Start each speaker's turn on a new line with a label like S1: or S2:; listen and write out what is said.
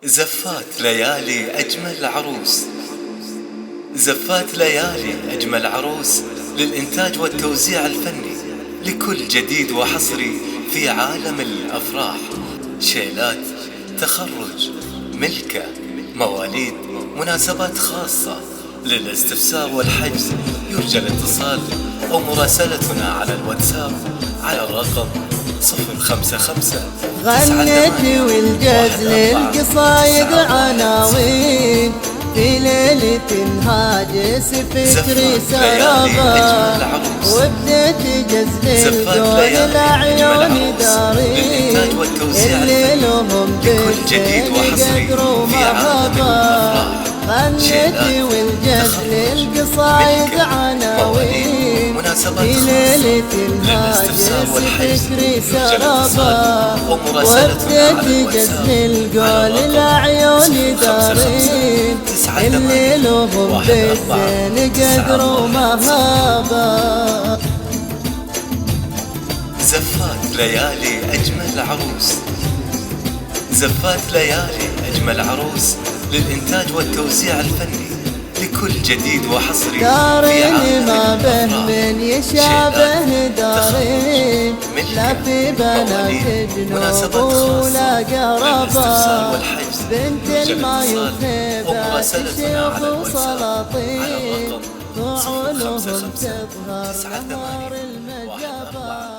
S1: زفات ليالي أجمل عروس. زفات ليالي أجمل عروس للإنتاج والتوزيع الفني لكل جديد وحصري في عالم الأفراح، شيلات، تخرج، ملكة، مواليد، مناسبات خاصة. للاستفسار والحجز يرجى الاتصال أو مراسلتنا على الواتساب على الرقم 055.
S2: غنيت والجزل القصايد عناوين في ليلة هاجس فكري سرابا، وبديت جزل القول العيون دارين اللي لهم بالزين قدروا مرحبا. غنيت والجزل القصايد عناوين في ليلة هاجس فكري سرابا، وبديت جزل القول العيون دارين اللي لهم بالزين قدروا مهابا.
S1: زفات ليالي أجمل عروس. زفات ليالي أجمل عروس للإنتاج والتوزيع الفني لكل جديد وحصري في عالم
S2: ما به من يشابه دارين، لا في بنات جنوب ولا قربا، بنت المايوثيبة شيوخ وسلاطين، وعلوهم تظهر أنوار المجابا.